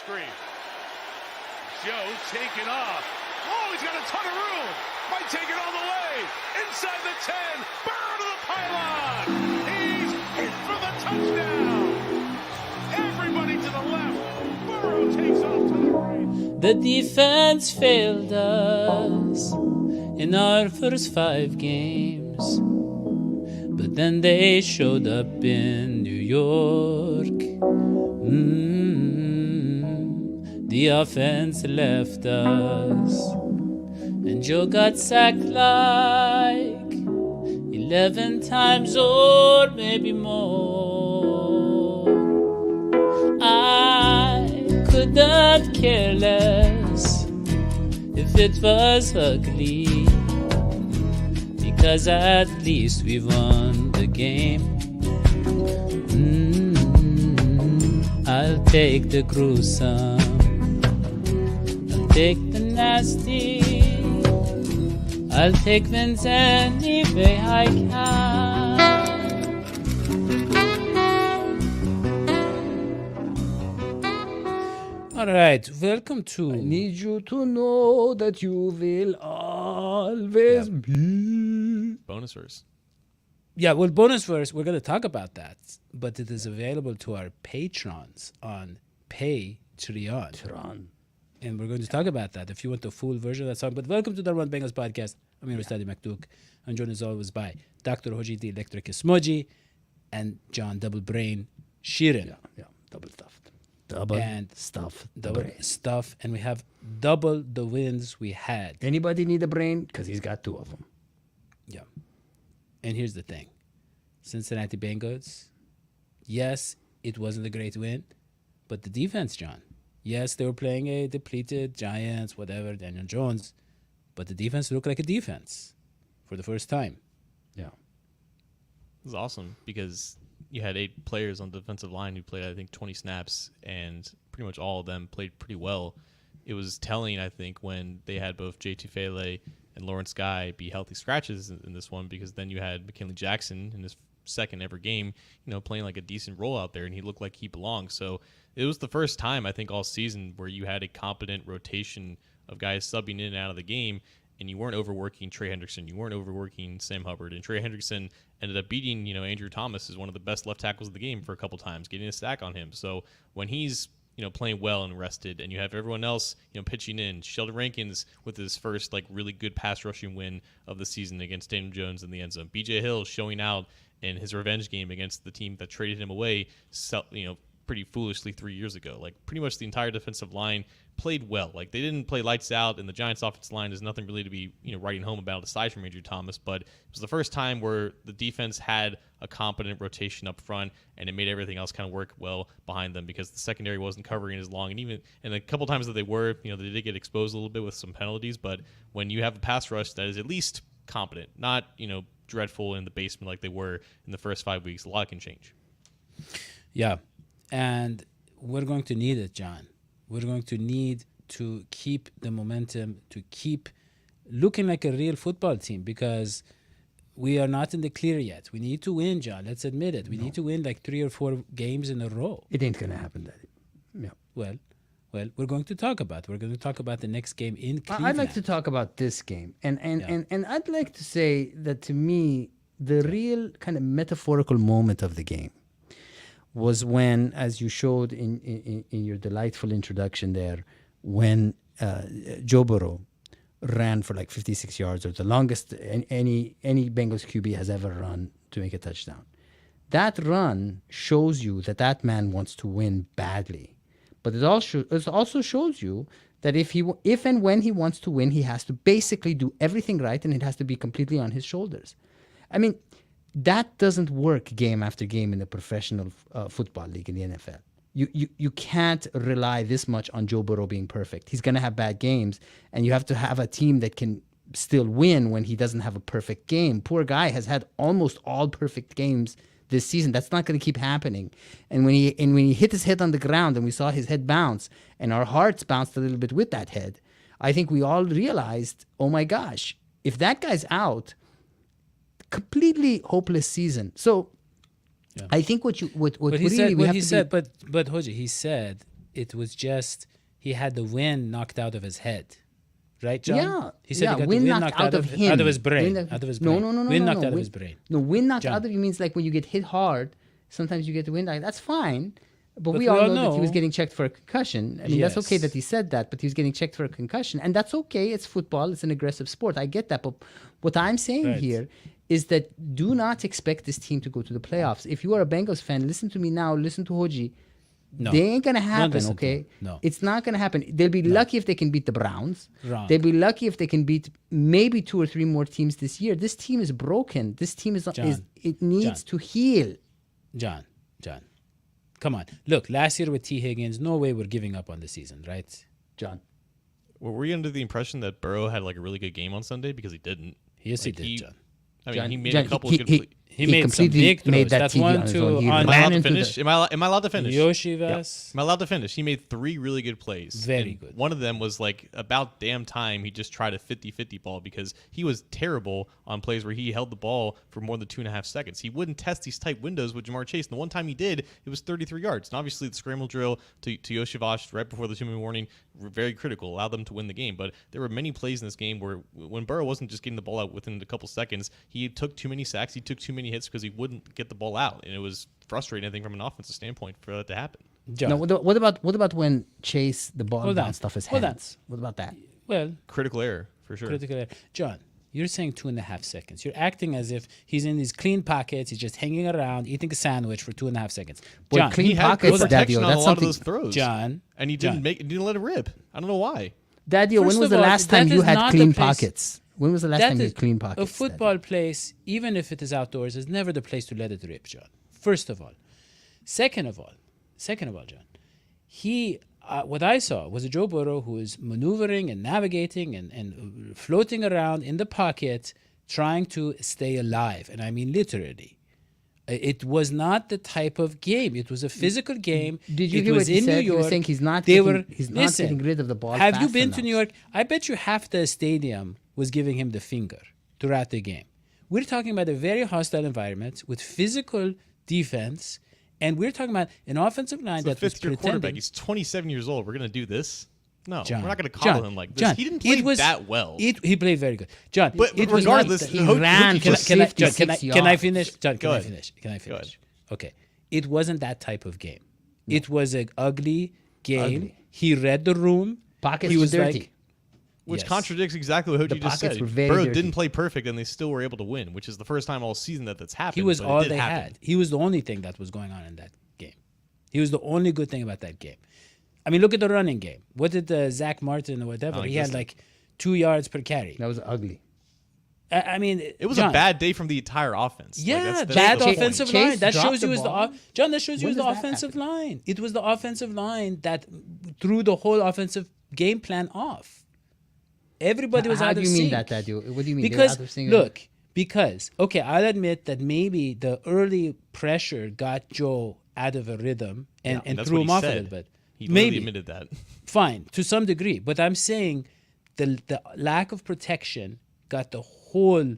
screen. Joe taking off. Oh, he's got a ton of room. Might take it all the way. Inside the 10. Burrow to the pylon. He's hit for the touchdown. Everybody to the left. Burrow takes off to the right. The defense failed us in our first 5 games. But then they showed up in New York. The offense left us. And Joe got sacked like 11 times or maybe more. I could not care less if it was ugly, because at least we won the game. I'll take the gruesome, I'll take the nasty, I'll take wins any way I can. All right, welcome to... I need you to know that you will always be. Bonus verse. Yeah, well, bonus verse, we're going to talk about that, but it is available to our patrons on Patreon. And we're going to talk about that if you want the full version of that song. But welcome to the Run Bengals podcast. I'm your Study McDuke. I'm joined as always by Dr. Hodgie, the Electric Smoji, and John Double Brain Sheeran. Yeah, double stuffed. Double stuff. And we have double the wins we had. Anybody need a brain? Because he's got 2 of them. Yeah. And here's the thing. Cincinnati Bengals, yes, it wasn't a great win, but the defense, John, yes, they were playing a depleted Giants, whatever, Daniel Jones, but the defense looked like a defense for the first time. Yeah. It was awesome because you had 8 players on the defensive line who played, I think, 20 snaps, and pretty much all of them played pretty well. It was telling, I think, when they had both J.T. Fele and Lawrence Guy be healthy scratches in this one, because then you had McKinley Jackson in his second ever game, playing like a decent role out there, and he looked like he belonged. So it was the first time, I think, all season where you had a competent rotation of guys subbing in and out of the game, and you weren't overworking Trey Hendrickson, you weren't overworking Sam Hubbard, and Trey Hendrickson ended up beating, Andrew Thomas is one of the best left tackles of the game for a couple times, getting a sack on him. So when he's playing well and rested, and you have everyone else, pitching in. Sheldon Rankins with his first really good pass rushing win of the season against Daniel Jones in the end zone. B.J. Hill showing out in his revenge game against the team that traded him away, pretty foolishly 3 years ago. Pretty much the entire defensive line played well. They didn't play lights out, and the Giants' offensive line is nothing really to be writing home about aside from Andrew Thomas. But it was the first time where the defense had a competent rotation up front, and it made everything else kind of work well behind them because the secondary wasn't covering as long. And a couple times that they were, they did get exposed a little bit with some penalties. But when you have a pass rush that is at least competent, not dreadful in the basement like they were in the first 5 weeks, a lot can change. Yeah, and we're going to need it, John. We're going to need to keep the momentum, to keep looking like a real football team, because we are not in the clear yet. We need to win, John. Let's admit it. We need to win 3 or 4 games in a row. It ain't going to happen, Daddy. Yeah. Well, we're going to talk about. We're going to talk about the next game in Cleveland. I'd like to talk about this game. And I'd like to say that, to me, the real kind of metaphorical moment of the game was when, as you showed in your delightful introduction there, when Joe Burrow ran for 56 yards, or the longest any Bengals QB has ever run to make a touchdown. That run shows you that man wants to win badly. But it also shows you that if and when he wants to win, he has to basically do everything right, and it has to be completely on his shoulders. I mean, that doesn't work game after game in a professional football league in the NFL. You can't rely this much on Joe Burrow being perfect. He's going to have bad games, and you have to have a team that can still win when he doesn't have a perfect game. Poor guy has had almost all perfect games this season. That's not going to keep happening. And when he hit his head on the ground and we saw his head bounce, and our hearts bounced a little bit with that head, I think we all realized, oh my gosh, if that guy's out, completely hopeless season. So I think what he said, but Hodgie, he said it was just he had the wind knocked out of his head. Right, John? Yeah. He said he got the wind wind knocked knocked out of him. out of his brain. Wind- Out of his No, brain. no, no, no, Wind no, knocked no. out of Wind- his brain. No, wind knocked John. out of you means like when you get hit hard, sometimes you get the wind knocked. That's fine. But we we all all know that he was know- getting checked for a concussion. I mean, that's okay Yes. that he said that, but he was getting checked for a concussion. And that's okay. It's football. It's an aggressive sport. I get that. But what I'm saying Right. here is that do not expect this team to go to the playoffs. If you are a Bengals fan, listen to me now. Listen to Hodgie. No. They ain't gonna happen, listen to okay? him. No. It's not gonna happen. They'll be lucky if they can beat the Browns. Wrong. They'll be lucky if they can beat maybe 2 or 3 more teams this year. This team is broken. This team is John. it needs to heal. John, come on. Look, last year with T. Higgins, no way we're giving up on the season, right? John. Were you under the impression that Burrow had like a really good game on Sunday? Because he didn't. Yes, Like, he did, John. I mean, John, he made John, a couple he- good. he- He made some completely big throws. made that That's TD one on his to own. He on Am I ran allowed to into finish? the- Am I allowed to finish? Yoshi Yep. Vas. Am I allowed to finish? He made 3 really good plays. Very And good. One of them was like about damn time he just tried a 50-50 ball because he was terrible on plays where he held the ball for more than 2.5 seconds. He wouldn't test these tight windows with Jamar Chase. And the one time he did, it was 33 yards. And obviously the scramble drill to Yoshi Vash right before the 2-minute warning were very critical, allowed them to win the game. But there were many plays in this game where when Burrow wasn't just getting the ball out within a couple seconds, he took too many sacks, he took too many hits because he wouldn't get the ball out. And it was frustrating, I think, from an offensive standpoint for that to happen. John. No, what about when Chase the ball Hold on. bounced off his Hold on. hands? What about that? Well, Critical error, for sure. critical error. John, you're saying 2.5 seconds. You're acting as if he's in these clean pockets. He's just hanging around, eating a sandwich for 2.5 seconds. But John, clean He had pockets, good protection Dadio, on a that's lot of something- those throws. John, And he John. didn't let it rip. I don't know why. Dadio, when First was of the all, last time that you is had not the clean place- pockets? When was the last that time you is- had clean pockets? A football place, even if it is outdoors, is never the place to let it rip, John. First of all. Second of all, John, what I saw was a Joe Burrow who is maneuvering and navigating and floating around in the pocket, trying to stay alive. And I mean literally. It was not the type of game. It was a physical game. Did you It hear was what he in said? New He was York. saying he's not They getting- were, he's not listen, getting rid of the ball Have you fast been enough. to New York? I bet you half the stadium was giving him the finger throughout the game. We're talking about a very hostile environment with physical defense, and we're talking about an offensive line He's the that was fifth-year quarterback. pretending. He's 27 years old. We're going to do this? No, John, we're not going to coddle John, him like this. John, He didn't it play was- that well. He played very good, John. But it was regardless, not, he Hodgie ran just- for John, 56 can I yards. finish? John, Go can I ahead. finish? Can I Go ahead. finish? Okay. It wasn't that type of game. It was an ugly game. Ugly. He read the room. Pockets he were was dirty. like, Which yes. contradicts exactly what The Hodgie just pockets said. were very Burrow dirty. didn't play perfect, and they still were able to win, which is the first time all season that's happened. He was but it all did they happen. had. He was the only thing that was going on in that game. He was the only good thing about that game. I mean, look at the running game. What did Zach Martin or whatever? He had Non-existent. like 2 yards per carry. That was ugly. I mean, It was John, a bad day from the entire offense. Like, Yeah, that's bad the point. offensive Chase line. That dropped shows you the is ball. John. That shows you When is the does that offensive happen? line. It was the offensive line that threw the whole offensive game plan off. Everybody was How out do of you mean sync. that, Dadio? What do you mean? They were Because out of sync? look, okay, I'll admit that maybe the early pressure got Joe out of a rhythm and That's threw what him he off a said. little bit. He literally Maybe admitted that. fine to some degree, but I'm saying the lack of protection got the whole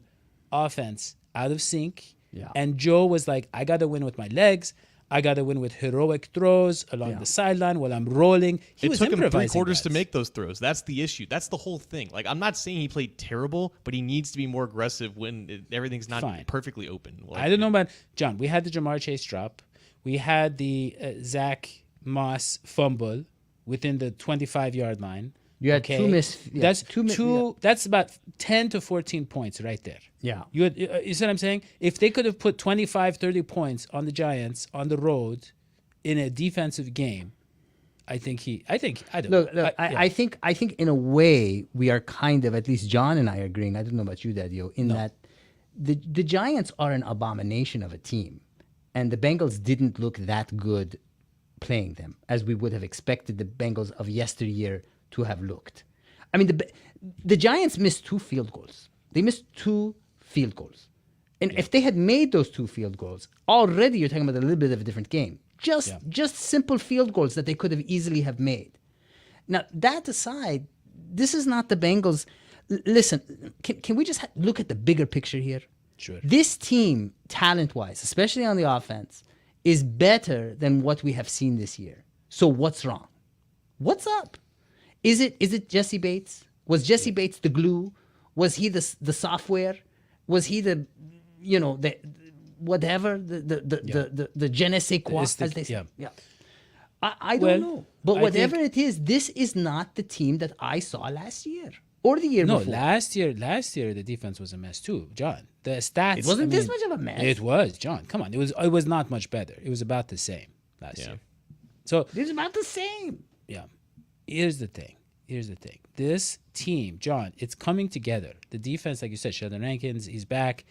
offense out of sync. Yeah. And Joe was like, I got to win with my legs. I got to win with heroic throws along the sideline while I'm rolling. He It was took him 3 improvising quarters to guys. make those throws. That's the issue. That's the whole thing. Like, I'm not saying he played terrible, but he needs to be more aggressive when everything's not Fine. perfectly open. Like, I don't know about John. We had the Jamar Chase drop. We had the Zach Moss fumble within the 25-yard line. You had two miss- yeah, That's two mi- two. That's about 10 to 14 points right there. Yeah. You see what I'm saying? If they could have put 25, 30 points on the Giants on the road in a defensive game, I don't Look, know. I think in a way we are kind of, at least John and I are agreeing. I don't know about you, Dadio, in that the Giants are an abomination of a team, and the Bengals didn't look that good playing them as we would have expected the Bengals of yesteryear to have looked. I mean, the Giants missed 2 field goals. They missed 2 field goals, and if they had made those 2 field goals, already you're talking about a little bit of a different game. Just simple field goals that they could have easily have made. Now, that aside, this is not the Bengals. Listen, can we just look at the bigger picture here? Sure. This team, talent-wise, especially on the offense, is better than what we have seen this year. So what's wrong? What's up? Is it Jesse Bates? Was Jesse Bates the glue? Was he the software? Was he the whatever the je ne sais quoi, as they say? Yeah. I don't know. But whatever it is, this is not the team that I saw last year or the year before. No, last year the defense was a mess too, John. The stats. It wasn't this much of a mess. It was, John. Come on, it was not much better. It was about the same last year. So it was about the same. Yeah. Here's the thing. This team, John, it's coming together. The defense, like you said, Sheldon Rankins, he's back.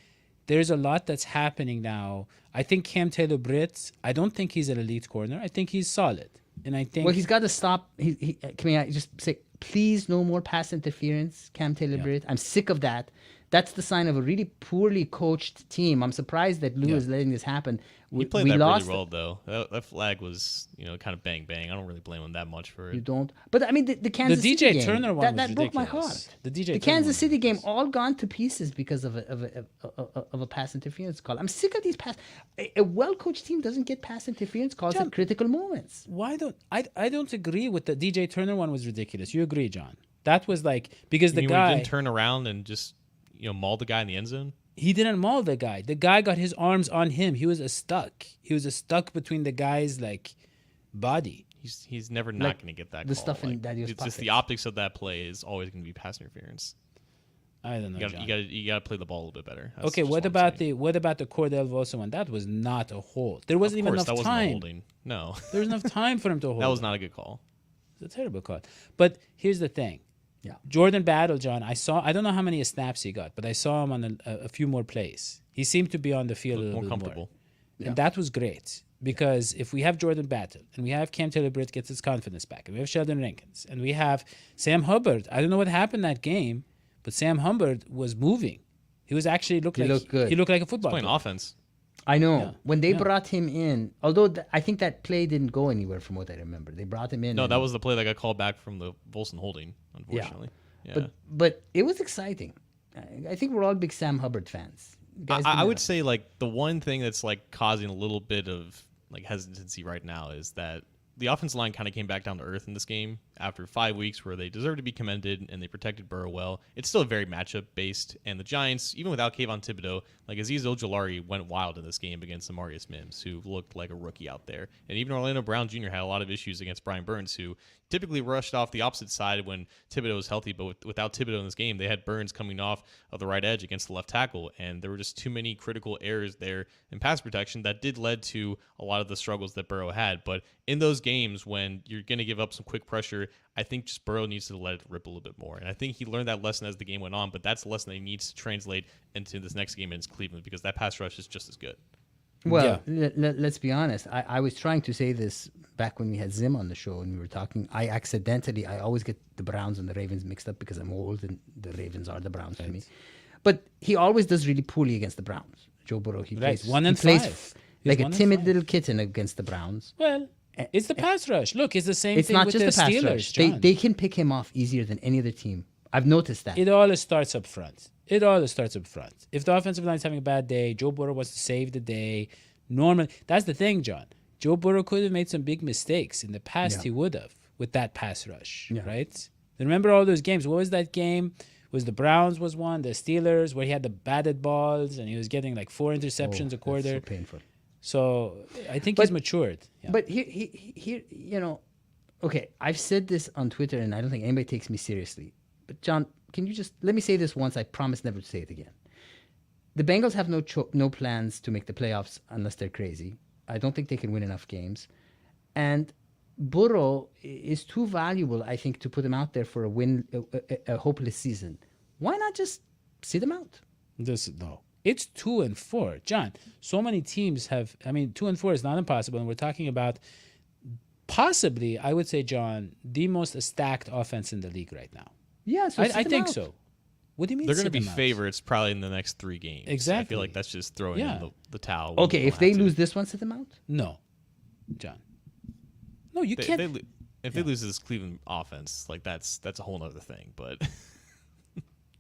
There's a lot that's happening now. I think Cam Taylor-Britt, I don't think he's an elite corner. I think he's solid. And I think... Well, he's got to stop. Can I just say, please, no more pass interference, Cam Taylor-Britt. I'm sick of that. That's the sign of a really poorly coached team. I'm surprised that Lou is letting this happen. He played that really well, though. That flag was, kind of bang. I don't really blame him that much for it. You don't? But, I mean, the Kansas City game. The DJ Turner one that broke my heart. The Kansas City game all gone to pieces because of a pass interference call. I'm sick of these pass. A well-coached team doesn't get pass interference calls at critical moments. Why don't... I don't agree with the DJ Turner one was ridiculous. You agree, John? That was like... Because the guy... didn't turn around and just... maul the guy in the end zone? He didn't maul the guy. The guy got his arms on him. He was stuck. He was stuck between the guy's body. He's never not going to get that the call. Stuff in Dadio's it's pockets. just the optics of that play is always going to be pass interference. I don't know. You got to play the ball a little bit better. That's okay, what about the Cordell Wilson one? That was not a hold. There wasn't even enough time. Wasn't holding. No, there was enough time for him to hold. That was not a good call. It's a terrible call. But here's the thing. Yeah, Jordan Battle, John. I don't know how many snaps he got, but I saw him on a few more plays. He seemed to be on the field a little more bit comfortable. More. And that was great because if we have Jordan Battle and we have Cam Taylor-Britt gets his confidence back, and we have Sheldon Rankins, and we have Sam Hubbard. I don't know what happened that game, but Sam Hubbard was moving. He was actually looked good. He looked like a football playing player. Offense. I know. Yeah. When they brought him in, although I think that play didn't go anywhere from what I remember. They brought him in. No, that was the play that got called back from the Wilson holding, unfortunately. Yeah. But it was exciting. I think we're all big Sam Hubbard fans. I would say the one thing that's causing a little bit of hesitancy right now is that the offensive line kind of came back down to earth in this game after 5 weeks where they deserve to be commended and they protected Burrow well. It's still very matchup based, and the Giants, even without Kayvon Thibodeau, Azeez Ojulari went wild in this game against Amarius Mims, who looked like a rookie out there. And even Orlando Brown Jr. had a lot of issues against Brian Burns, who typically rushed off the opposite side when Thibodeau was healthy, but without Thibodeau in this game, they had Burns coming off of the right edge against the left tackle, and there were just too many critical errors there in pass protection that did lead to a lot of the struggles that Burrow had. But in those games when you're going to give up some quick pressure, I think just Burrow needs to let it rip a little bit more. And I think he learned that lesson as the game went on, but that's a lesson that he needs to translate into this next game against Cleveland because that pass rush is just as good. Well, let's be honest. I was trying to say this back when we had Zim on the show and we were talking. I always get the Browns and the Ravens mixed up because I'm old and the Ravens are the Browns to me. But he always does really poorly against the Browns. Joe Burrow, he plays 1-5. Like a timid little kitten against the Browns. Well, it's the pass rush. Look, it's the same it's thing not with just the pass Steelers. Rush. John. They can pick him off easier than any other team. I've noticed that. It all starts up front. If the offensive line is having a bad day, Joe Burrow wants to save the day. Normally, that's the thing, John. Joe Burrow could have made some big mistakes in the past. He would have with that pass rush, right? Remember all those games? What was that game? Was the Browns was one, the Steelers where he had the batted balls and he was getting 4 interceptions a quarter. That's so painful. So I think he's matured. Yeah. But here, okay, I've said this on Twitter and I don't think anybody takes me seriously. But John, can you just let me say this once? I promise never to say it again. The Bengals have no plans to make the playoffs unless they're crazy. I don't think they can win enough games. And Burrow is too valuable, I think, to put him out there for a hopeless season. Why not just sit him out? No. It's 2-4. John, so many teams have, 2-4 is not impossible. And we're talking about possibly, I would say, John, the most stacked offense in the league right now. Yeah, so I think so. What do you mean? They're going to be favorites probably in the next 3 games. Exactly. I feel like that's just throwing in the towel. Okay, if they lose this one, sit them out? No, John. No, you can't. If they lose this Cleveland offense, that's a whole other thing. But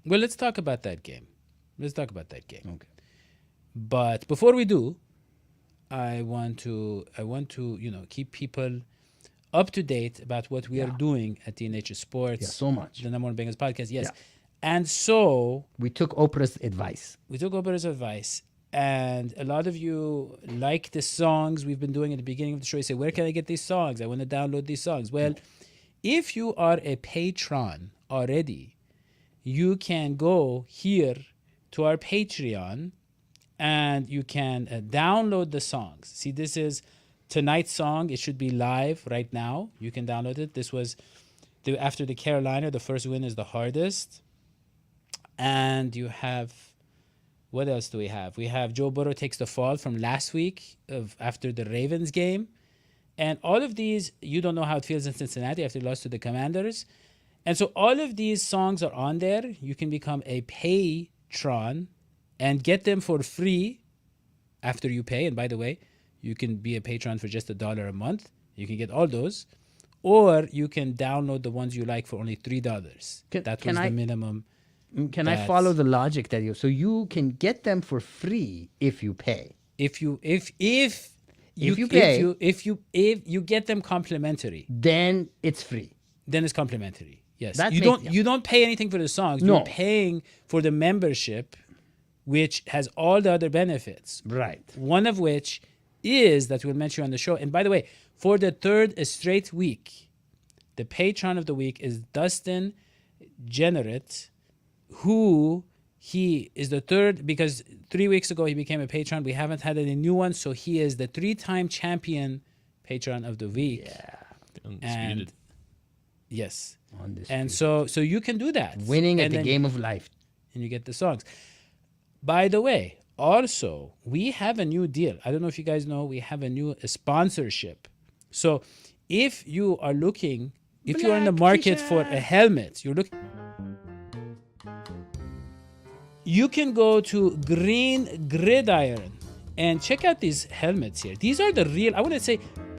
well, let's talk about that game. Okay. But before we do, I want to keep people up to date about what we are doing at TNH Sports. Yeah, so much. The number one Bengals podcast. Yes. Yeah. And so We took Oprah's advice. we took Oprah's advice, and a lot of you like the songs we've been doing at the beginning of the show. You say, where can I get these songs? I want to download these songs. Well, if you are a patron already, you can go here to our Patreon and you can download the songs. See, this is tonight's song. It should be live right now. You can download it. This was after the Carolina. The first win is the hardest. And you have, what else do we have? We have Joe Burrow takes the fall from last week after the Ravens game. And all of these, you don't know how it feels in Cincinnati after they lost to the Commanders. And so all of these songs are on there. You can become a patron and get them for free after you pay. And by the way, you can be a patron for just $1 a month. You can get all those. Or you can download the ones you like for only $3. That was the minimum. Can I follow the logic that you? So you can get them for free if you pay. If you get them complimentary, then it's free. Then it's complimentary. Yes, That you don't pay anything for the songs. No. You're paying for the membership, which has all the other benefits. Right. One of which is that we'll mention on the show. And by the way, for the third straight week, the patron of the week is Dustin Generett, who he is the third, because 3 weeks ago he became a patron. We haven't had any new ones, so he is the 3-time champion patron of the week. Yeah. Undisputed. Yes. Undisputed. And so you can do that. Winning at And the then- game of life. and you get the songs. By the way, also, we have a new deal. I don't know if you guys know, we have a new sponsorship. So if you are looking, if you're in the market for a helmet, you're looking, you can go to Green Gridiron and check out these helmets here. These are the real, I want to say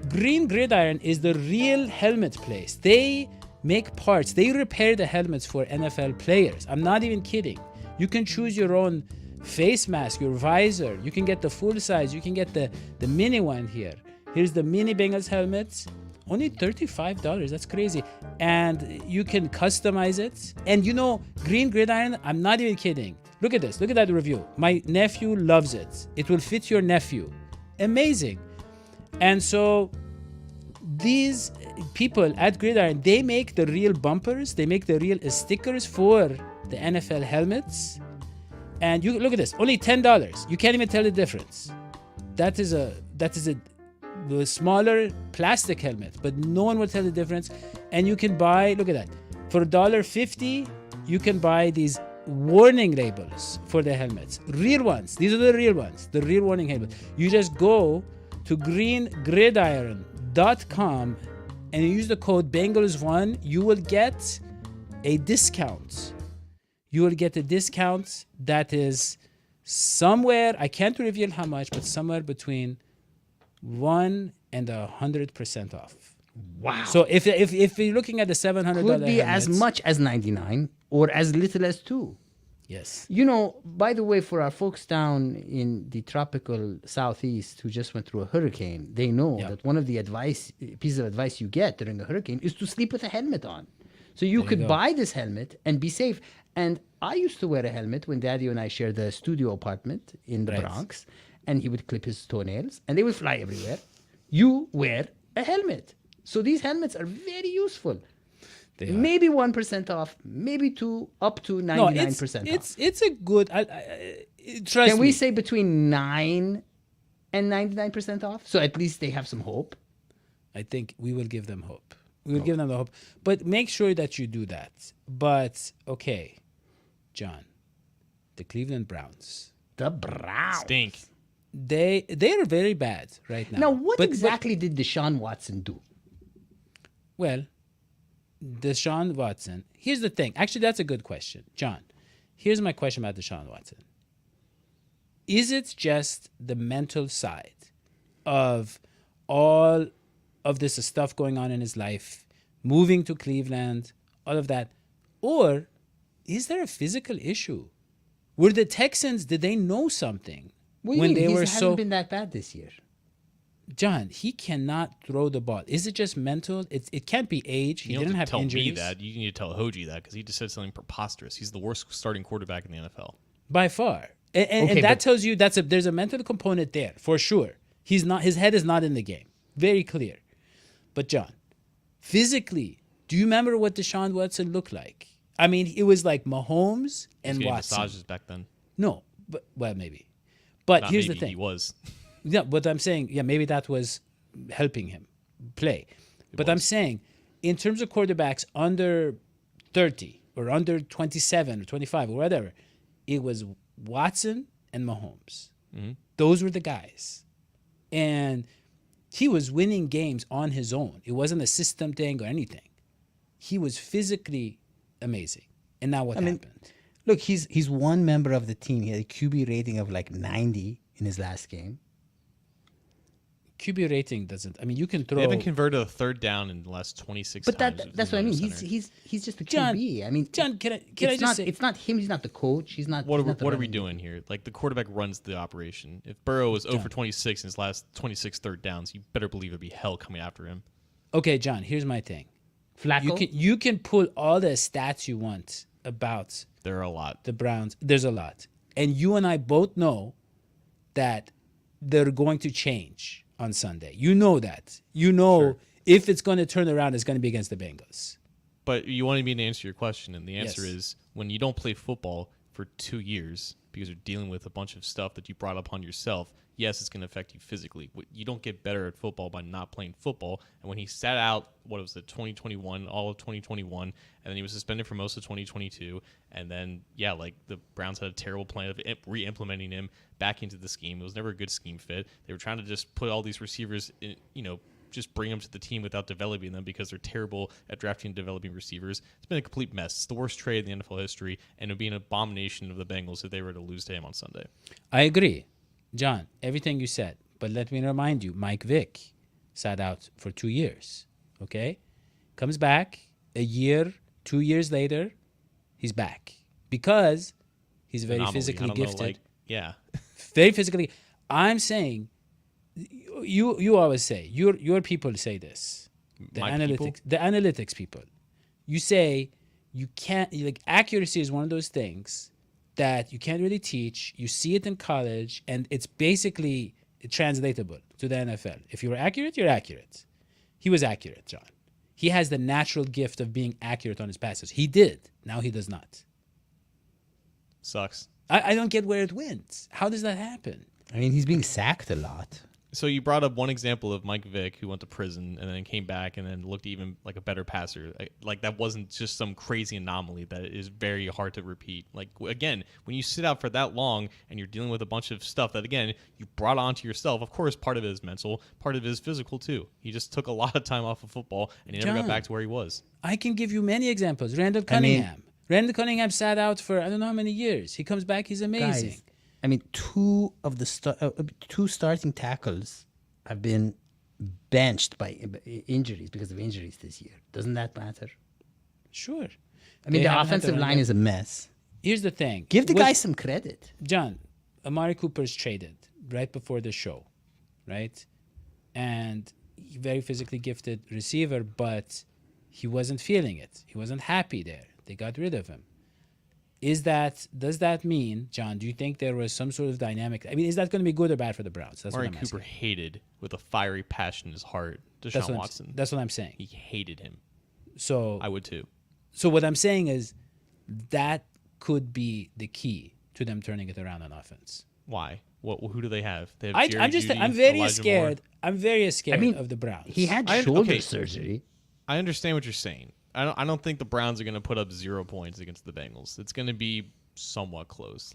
Green Gridiron is the real helmet place. They make parts. They repair the helmets for NFL players. I'm not even kidding. You can choose your own face mask, your visor. You can get the full size. You can get the mini one here. Here's the mini Bengals helmets. Only $35. That's crazy. And you can customize it. And you know, Green Gridiron, I'm not even kidding. Look at this. Look at that review. My nephew loves it. It will fit your nephew. Amazing. And so these people at Gridiron, they make the real bumpers. They make the real stickers for the NFL helmets. And you look at this. Only $10. You can't even tell the difference. That is a smaller plastic helmet, but no one will tell the difference. And you can buy, look at that. For $1.50, you can buy these warning labels for the helmets. Real ones. These are the real ones. The real warning labels. You just go to greengridiron.com and you use the code Bengals1. You will get a discount. You will get a discount that is somewhere, I can't reveal how much, but somewhere between 1 and 100% off. Wow. So if you're looking at the $700 Could be helmets, as much as 99 or as little as 2. yes. You know, by the way, for our folks down in the tropical southeast who just went through a hurricane, they know that one of the pieces of advice you get during a hurricane is to sleep with a helmet on. So you could buy this helmet and be safe. And I used to wear a helmet when Dadio and I shared the studio apartment in the Bronx, and he would clip his toenails and they would fly everywhere. You wear a helmet. So these helmets are very useful. Maybe 1% off, maybe 2, up to 99% off. It's a good. Trust Can me. we say between 9 and 99% off? So at least they have some hope. I think we will give them hope. We will give them the hope, but make sure that you do that. But okay, John, the Cleveland Browns. The Browns Stink. They are very bad right now. Now, what exactly did Deshaun Watson do? Well, Deshaun Watson. Here's the thing. Actually, that's a good question, John. Here's my question about Deshaun Watson. Is it just the mental side of all of this stuff going on in his life, moving to Cleveland, all of that, or is there a physical issue? Were the Texans, did they know something What do you mean? He hasn't been that bad this year. John, he cannot throw the ball. Is it just mental? It can't be age. He You don't didn't have have to tell injuries. me that. You need to tell Hodgie that because he just said something preposterous. He's the worst starting quarterback in the NFL. By far. And Okay, that but- tells you there's a mental component there, for sure. His head is not in the game. Very clear. But John, physically, do you remember what Deshaun Watson looked like? I mean, it was like Mahomes and He was getting Watson. massages back then. No, but well, maybe. But Not here's maybe, the He thing. was. Yeah, but I'm saying, maybe that was helping him play. But I'm saying, in terms of quarterbacks under 30 or under 27 or 25 or whatever, it was Watson and Mahomes. Those were the guys. And he was winning games on his own. It wasn't a system thing or anything. He was physically amazing. And now what happened? Look, he's one member of the team. He had a QB rating of like 90 in his last game. QB rating doesn't. I mean, you can They throw. haven't converted a third down in the last 26 But times. that's what I mean. Center. He's just a John, QB. I mean, John, can I just not, say? it's not him. He's not the coach. He's not. What he's not the are we running doing here? Like the quarterback runs the operation. If Burrow was 0 for 26 in his last 26 third downs, you better believe there'd be hell coming after him. Okay, John. Here's my thing. Flacco. You can pull all the stats you want about There are a lot. the Browns. There's a lot, and you and I both know that they're going to change on Sunday. You know that. You know if it's going to turn around, it's going to be against the Bengals. But you wanted me to answer your question, and the answer Yes. is when you don't play football for 2 years because you're dealing with a bunch of stuff that you brought upon yourself, yes, it's going to affect you physically. You don't get better at football by not playing football. And when he sat out, what was it, 2021, all of 2021, and then he was suspended for most of 2022, and then, like the Browns had a terrible plan of re-implementing him back into the scheme. It was never a good scheme fit. They were trying to just put all these receivers in, just bring them to the team without developing them because they're terrible at drafting and developing receivers. It's been a complete mess. It's the worst trade in the NFL history, and it would be an abomination of the Bengals if they were to lose to him on Sunday. I agree, John. Everything you said, but let me remind you, Mike Vick sat out for 2 years. Okay, comes back a year, 2 years later, he's back because he's very Anomaly. physically I don't know, gifted. Very Very physically. I'm saying, you always say, your people say this. The analytics people. You say you can't, like, accuracy is one of those things that you can't really teach. You see it in college, and it's basically translatable to the NFL. If you're accurate, you're accurate. He was accurate, John. He has the natural gift of being accurate on his passes. He did. Now he does not. Sucks. I don't get where it went. How does that happen? I mean, he's being sacked a lot. So you brought up one example of Mike Vick, who went to prison and then came back and then looked even like a better passer. Like that wasn't just some crazy anomaly that is very hard to repeat. Like, again, when you sit out for that long and you're dealing with a bunch of stuff that, again, you brought onto yourself, of course, part of it is mental, part of it is physical too. He just took a lot of time off of football and he never John, got back to where he was. I can give you many examples. Randall Cunningham. Randall Cunningham sat out for I don't know how many years. He comes back, he's amazing. Guys, I mean, two starting tackles have been benched by injuries because of injuries this year. Doesn't that matter? Sure. I mean, They the haven't had offensive the line is a mess. Here's the thing. Give the Was- guy some credit. John, Amari Cooper's traded right before the show, right? And very physically gifted receiver, but he wasn't feeling it. He wasn't happy there. They got rid of him. Does that mean, John, do you think there was some sort of dynamic? I mean, is that going to be good or bad for the Browns? That's Amari what I'm Cooper asking. hated with a fiery passion in his heart Deshaun Watson. That's what I'm saying. He hated him. So I would too. So what I'm saying is that could be the key to them turning it around on offense. Why? Who do they have? They have I'm Jerry Jeudy, very Elijah scared. Moore. I'm very scared I mean, of the Browns. He had I- shoulder okay. surgery. I understand what you're saying. I don't think the Browns are going to put up 0 points against the Bengals. It's going to be somewhat close.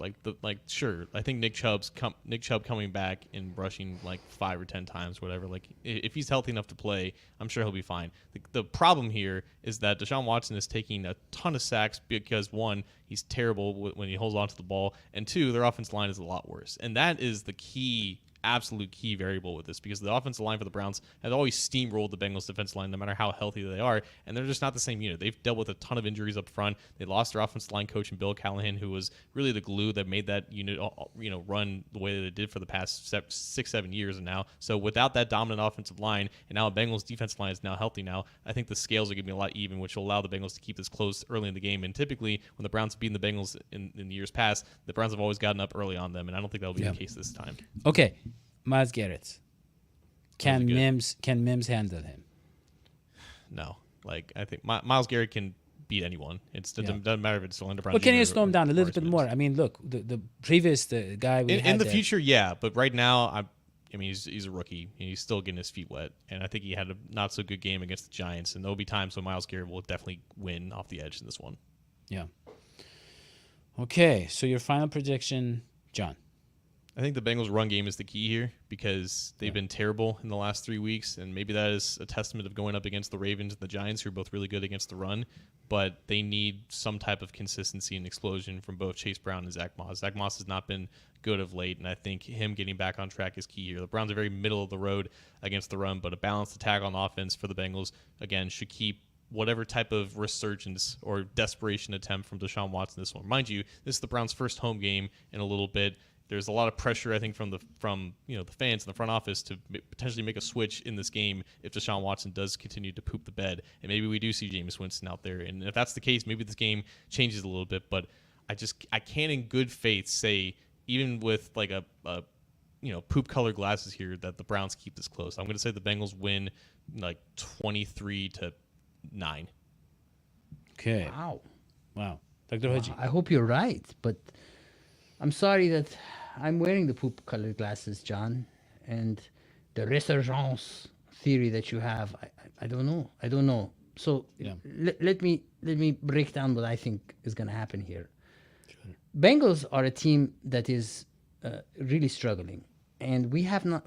Sure. I think Nick Chubb coming back and rushing like 5 or 10 times, whatever. Like if he's healthy enough to play, I'm sure he'll be fine. The problem here is that Deshaun Watson is taking a ton of sacks because, one, he's terrible when he holds onto the ball, and two, their offensive line is a lot worse. And that is the key absolute key variable with this because the offensive line for the Browns has always steamrolled the Bengals defensive line no matter how healthy they are, and they're just not the same unit. They've dealt with a ton of injuries up front. They lost their offensive line coach in Bill Callahan, who was really the glue that made that unit run the way that it did for the past 6-7 years now. So without that dominant offensive line, and now the Bengals defensive line is now healthy now, I think the scales are going to be a lot even, which will allow the Bengals to keep this close early in the game. And typically when the Browns have beaten the Bengals in the years past, the Browns have always gotten up early on them, and I don't think that'll be the case this time. Okay, Myles Garrett. Can Mims handle him? No. Like, I think Myles Garrett can beat anyone. It doesn't matter if it's Orlando Brown. But can you slow him down a little bit Mims. more? I mean, look, the previous guy we had in the there, future, yeah. But right now, I mean, he's a rookie. And he's still getting his feet wet. And I think he had a not so good game against the Giants. And there'll be times when Myles Garrett will definitely win off the edge in this one. Yeah. Okay, so your final prediction, John. I think the Bengals' run game is the key here because they've been terrible in the last 3 weeks, and maybe that is a testament of going up against the Ravens and the Giants, who are both really good against the run, but they need some type of consistency and explosion from both Chase Brown and Zach Moss. Zach Moss has not been good of late, and I think him getting back on track is key here. The Browns are very middle of the road against the run, but a balanced attack on offense for the Bengals, again, should keep whatever type of resurgence or desperation attempt from Deshaun Watson this one. Mind you, this is the Browns' first home game in a little bit. There's a lot of pressure, I think, from the fans in the front office to potentially make a switch in this game if Deshaun Watson does continue to poop the bed, and maybe we do see Jameis Winston out there. And if that's the case, maybe this game changes a little bit. But I can't in good faith say, even with like a poop colored glasses here, that the Browns keep this close. I'm going to say the Bengals win like 23-9. Okay. Wow. Dr. Hodgie. I hope you're right, but I'm sorry that I'm wearing the poop-colored glasses, John, and the resurgence theory that you have. I don't know. So let me break down what I think is going to happen here. Sure. Bengals are a team that is really struggling, and we have not.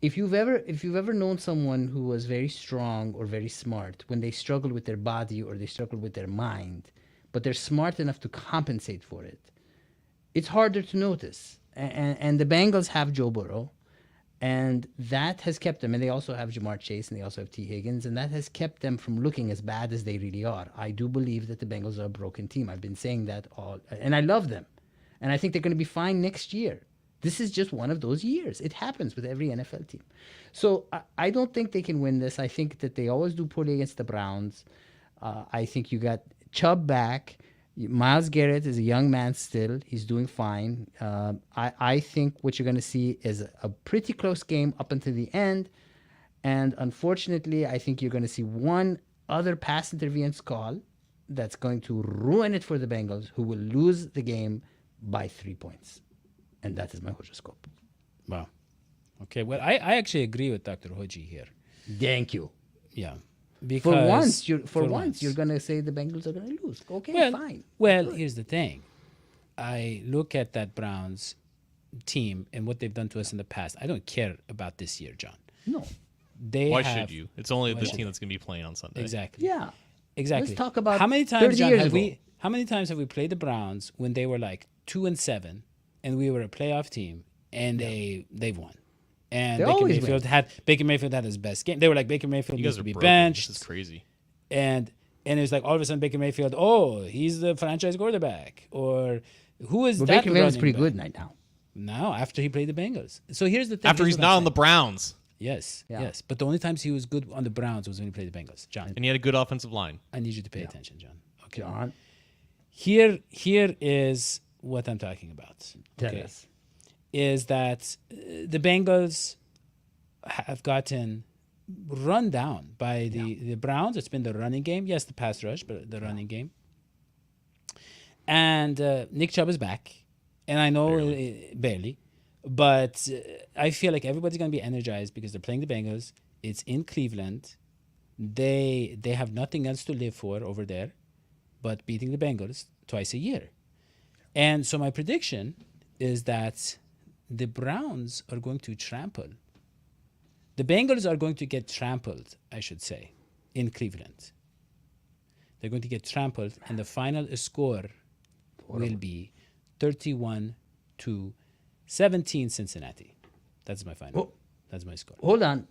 If you've ever known someone who was very strong or very smart, when they struggle with their body or they struggle with their mind, but they're smart enough to compensate for it, it's harder to notice. And the Bengals have Joe Burrow, and that has kept them. And they also have Jamar Chase, and they also have T. Higgins, and that has kept them from looking as bad as they really are. I do believe that the Bengals are a broken team. I've been saying that and I love them. And I think they're going to be fine next year. This is just one of those years. It happens with every NFL team. So I don't think they can win this. I think that they always do poorly against the Browns. I think you got Chubb back. Myles Garrett is a young man still. He's doing fine. I think what you're going to see is a pretty close game up until the end. And unfortunately, I think you're going to see one other pass interference call that's going to ruin it for the Bengals, who will lose the game by 3 points. And that is my horoscope. Wow. Okay, well, I actually agree with Dr. Hodgie here. Thank you. Yeah. Because for once, you're going to say the Bengals are going to lose. Okay, well, fine. Well, here's the thing. I look at that Browns team and what they've done to us in the past. I don't care about this year, John. No. Why should you? It's only the team that's going to be playing on Sunday. Exactly. Yeah. Exactly. Let's talk about how many times, 30 John, years have ago. how many times have we played the Browns when they were like 2-7 and we were a playoff team and they've won? And Baker Mayfield had his best game. They were like, Baker Mayfield needs to be benched. This is crazy. And it was like all of a sudden Baker Mayfield, he's the franchise quarterback. Or who is that? Baker Mayfield's pretty back? good right now. Now, after he played the Bengals. So here's the thing. After he's not on the Browns. Yes, Yeah. yes. But the only times he was good on the Browns was when he played the Bengals. John. And he had a good offensive line. I need you to pay attention, John. Okay. John. Here is what I'm talking about. Tell us. Is that the Bengals have gotten run down by the Browns. It's been the running game. Yes, the pass rush, but the running game. And Nick Chubb is back. And I know barely. But I feel like everybody's going to be energized because they're playing the Bengals. It's in Cleveland. They have nothing else to live for over there but beating the Bengals twice a year. And so my prediction is that the Browns are going to trample. The Bengals are going to get trampled, I should say, in Cleveland. They're going to get trampled, and the final score will be 31-17 Cincinnati. That's my final. Oh. That's my score. Hold on.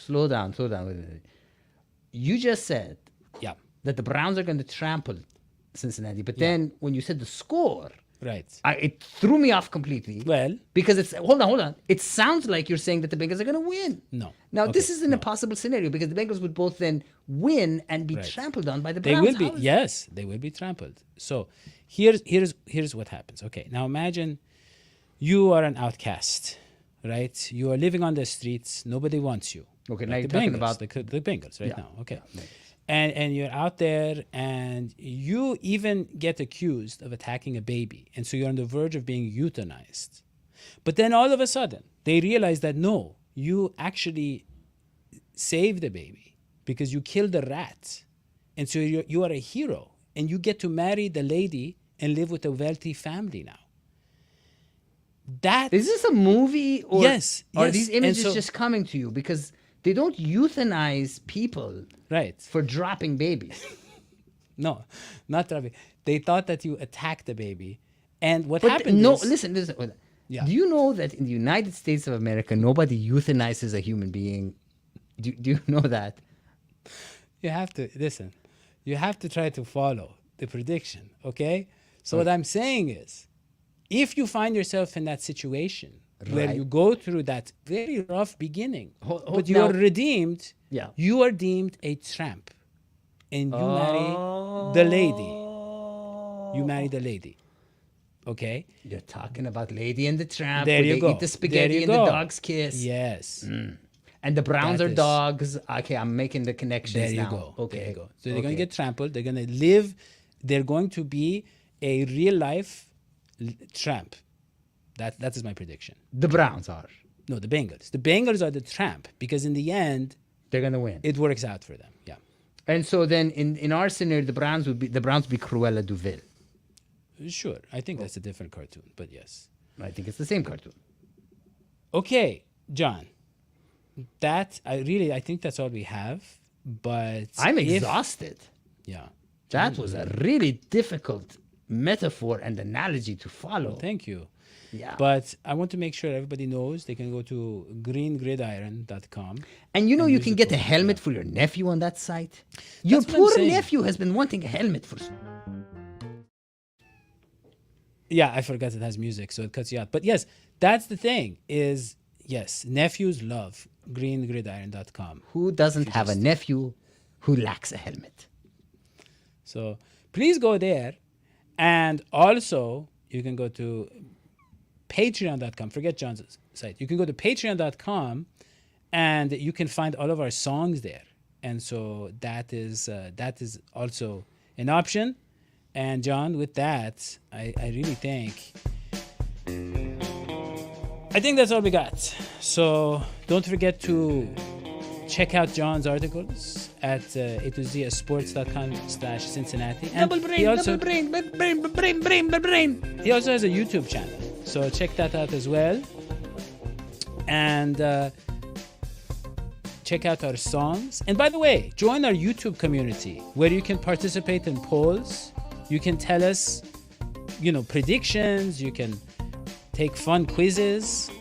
Slow down. Wait a minute. You just said Yeah. that the Browns are going to trample Cincinnati, but then when you said the score, Right. it threw me off completely. Well, Because it's hold on. It sounds like you're saying that the Bengals are going to win. no. Now Okay, this is an impossible scenario because the Bengals would both then win and be Right. trampled on by the They Browns. will be. How is- Yes, they will be trampled. So here's what happens. Okay. Now imagine you are an outcast, right? You are living on the streets. Nobody wants you. Okay, Like now you're the talking Bengals, about the Bengals right Yeah, now. Okay. yeah, And you're out there and you even get accused of attacking a baby. And so you're on the verge of being euthanized. But then all of a sudden, they realize that no, you actually saved the baby because you killed a rat. And so you are a hero. And you get to marry the lady and live with a wealthy family now. That Is this a movie or Yes, are yes. these And images so- just coming to you? Because they don't euthanize people right. for dropping babies. No, not Ravi. They thought that you attacked the baby. And what But happened no, is... listen. Yeah. Do you know that in the United States of America, nobody euthanizes a human being? Do you know that? You have to listen. You have to try to follow the prediction, okay? So what I'm saying is, if you find yourself in that situation where Right. you go through that very rough beginning, Hold- but you are now- redeemed, Yeah. you are deemed a tramp, and you marry the lady. You marry the lady, okay? You're talking about Lady and the Tramp. There where you they go. eat the spaghetti There you and the go. dog's kiss. Yes. And the Browns That are is- dogs. Okay, I'm making the connections There you now. go. Okay. There you go. So they're going Okay. to get trampled. They're going to live. They're going to be a real life tramp. That is my prediction. The Browns are. No, the Bengals. The Bengals are the tramp because in the end, They're gonna win. it works out for them. Yeah. And so then in our scenario, the Browns would be Cruella Duville. Sure. I think that's a different cartoon, but yes. I think it's the same cartoon. Okay, John. I think that's all we have. But I'm if- exhausted. Yeah. That was a really difficult metaphor and analogy to follow. Thank you. Yeah. But I want to make sure everybody knows they can go to greengridiron.com. And you know you use can the get a code, helmet for your nephew on that site. Your That's what I'm poor saying. nephew has been wanting a helmet for. Yeah, I forgot it has music, so it cuts you out. But yes, that's the thing is, yes, nephews love greengridiron.com. Who doesn't have a nephew who lacks a helmet? So please go there. And also, you can go to patreon.com. Forget John's site. You can go to patreon.com and you can find all of our songs there. And so that is also an option. And John, with that, I really think that's all we got. So don't forget to check out John's articles at a2zsports.com/Cincinnati. And he also has a YouTube channel. So check that out as well. And check out our songs. And by the way, join our YouTube community where you can participate in polls. You can tell us, predictions. You can take fun quizzes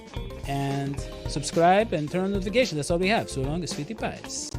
and subscribe and turn on notifications. That's all we have. So long as sweetie pies.